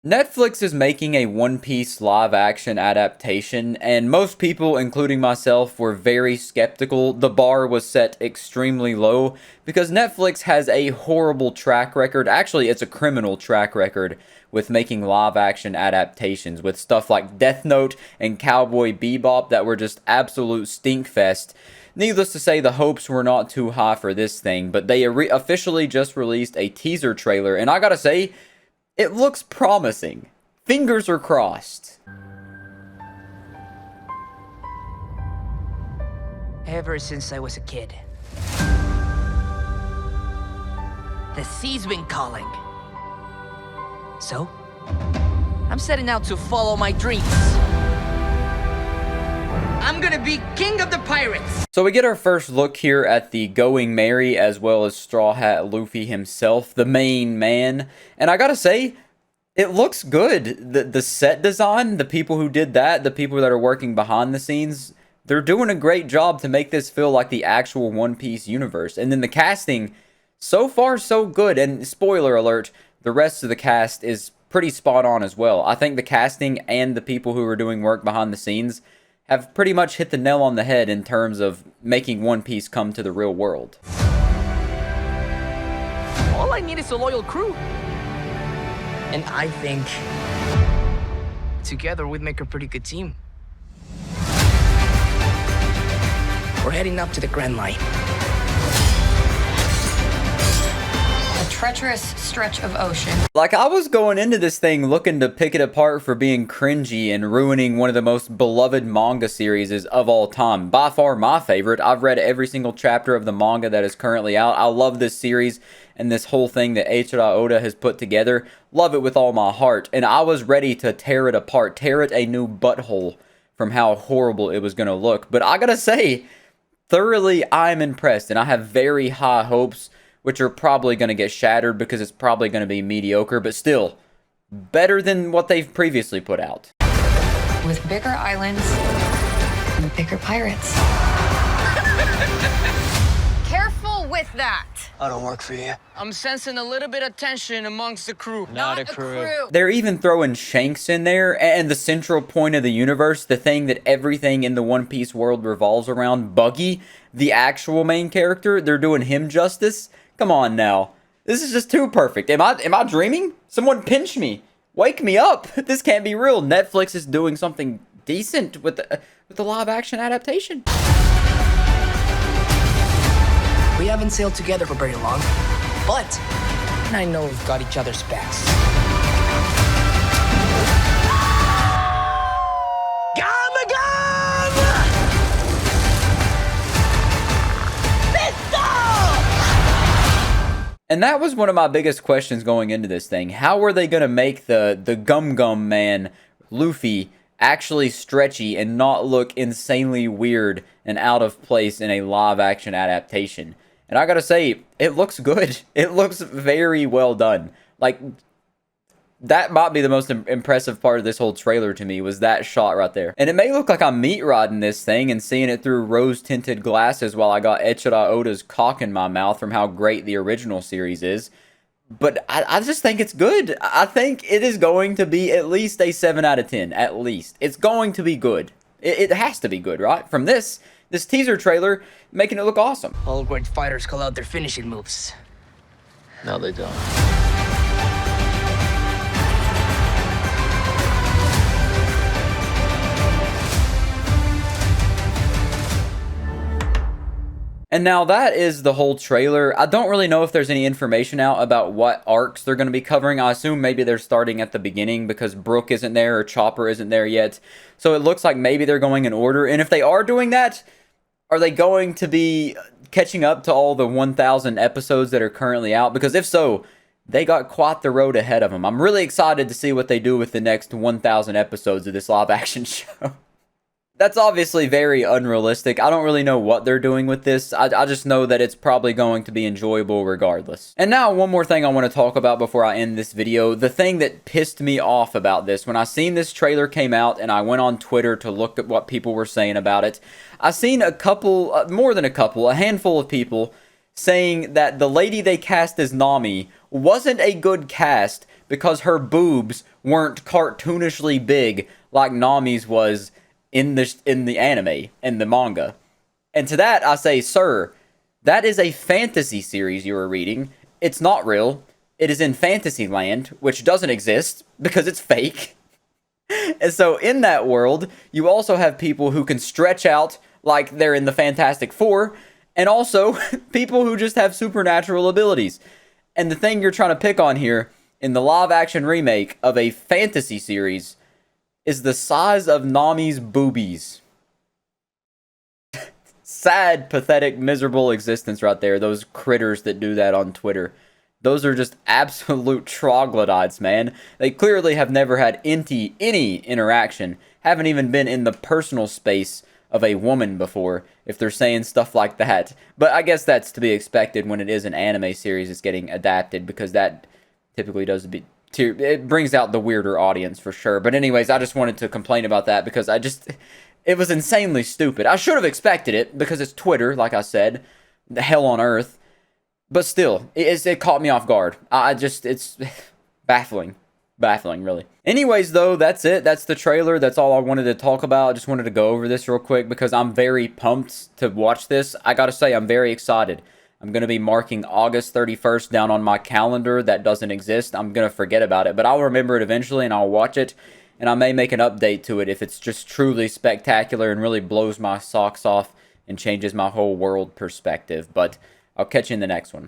Netflix is making a One Piece live action adaptation, and most people, including myself, were very skeptical. The bar was set extremely low because Netflix has a horrible track record. Actually, it's a criminal track record with making live action adaptations with stuff like Death Note and Cowboy Bebop that were just absolute stinkfest. Needless to say, the hopes were not too high for this thing, but they officially just released a teaser trailer, and I gotta say, it looks promising. Fingers are crossed. Ever since I was a kid, the sea's been calling. So, I'm setting out to follow my dreams. I'm gonna be king of the pirates! So we get our first look here at the Going Merry as well as Straw Hat Luffy himself, the main man. And I gotta say, it looks good. The set design, the people who did that, the people that are working behind the scenes, they're doing a great job to make this feel like the actual One Piece universe. And then the casting, so far so good. And spoiler alert, the rest of the cast is pretty spot on as well. I think the casting and the people who are doing work behind the scenes have pretty much hit the nail on the head in terms of making One Piece come to the real world. All I need is a loyal crew. And I think together we'd make a pretty good team. We're heading up to the Grand Line. Treacherous stretch of ocean. Like, I was going into this thing looking to pick it apart for being cringy and ruining one of the most beloved manga series of all time. By far my favorite. I've read every single chapter of the manga that is currently out. I love this series and this whole thing that Eiichiro Oda has put together. Love it with all my heart. And I was ready to tear it apart, tear it a new butthole from how horrible it was going to look. But I gotta say, thoroughly I'm impressed and I have very high hopes, which are probably going to get shattered because it's probably going to be mediocre, but still, better than what they've previously put out. With bigger islands and bigger pirates. Careful with that. I don't work for you. I'm sensing a little bit of tension amongst the crew. Not a crew. They're even throwing Shanks in there, and the central point of the universe, the thing that everything in the One Piece world revolves around, Buggy, the actual main character. They're doing him justice. Come on now. This is just too perfect. Am I dreaming? Someone pinch me. Wake me up. This can't be real. Netflix is doing something decent with the live action adaptation. We haven't sailed together for very long, but I know we've got each other's backs. And that was one of my biggest questions going into this thing. How were they going to make the Gum Gum Man, Luffy, actually stretchy and not look insanely weird and out of place in a live-action adaptation? And I gotta say, it looks good. It looks very well done. Like, that might be the most impressive part of this whole trailer to me, was that shot right there. And it may look like I'm meat rodding this thing and seeing it through rose-tinted glasses while I got Eiichiro Oda's cock in my mouth from how great the original series is. But I just think it's good. I think it is going to be at least a 7 out of 10. At least. It's going to be good. It has to be good, right? From this teaser trailer, making it look awesome. All great fighters call out their finishing moves. No, they don't. And now that is the whole trailer. I don't really know if there's any information out about what arcs they're going to be covering. I assume maybe they're starting at the beginning because Brook isn't there or Chopper isn't there yet. So it looks like maybe they're going in order. And if they are doing that, are they going to be catching up to all the 1,000 episodes that are currently out? Because if so, they got quite the road ahead of them. I'm really excited to see what they do with the next 1,000 episodes of this live action show. That's obviously very unrealistic. I don't really know what they're doing with this. I just know that it's probably going to be enjoyable regardless. And now one more thing I want to talk about before I end this video. The thing that pissed me off about this, when I seen this trailer came out and I went on Twitter to look at what people were saying about it, I seen a couple, more than a couple, a handful of people saying that the lady they cast as Nami wasn't a good cast because her boobs weren't cartoonishly big like Nami's was in the anime and the manga. And to that I say, sir, that is a fantasy series you are reading. It's not real. It is in fantasy land, which doesn't exist because it's fake. And so in that world, you also have people who can stretch out like they're in the Fantastic Four, and also people who just have supernatural abilities. And the thing you're trying to pick on here in the live action remake of a fantasy series is the size of Nami's boobies. Sad, pathetic, miserable existence right there. Those critters that do that on Twitter. Those are just absolute troglodytes, man. They clearly have never had any interaction. Haven't even been in the personal space of a woman before, if they're saying stuff like that. But I guess that's to be expected when it is an anime series that's getting adapted, because that typically it brings out the weirder audience for sure. But anyways, I just wanted to complain about that because it was insanely stupid. I should have expected it because it's Twitter, like I said, the hell on earth. But still, it caught me off guard. It's baffling. Baffling, really. Anyways, though, that's it. That's the trailer. That's all I wanted to talk about. I just wanted to go over this real quick because I'm very pumped to watch this. I gotta say, I'm very excited. I'm going to be marking August 31st down on my calendar. That doesn't exist. I'm going to forget about it. But I'll remember it eventually, and I'll watch it. And I may make an update to it if it's just truly spectacular and really blows my socks off and changes my whole world perspective. But I'll catch you in the next one.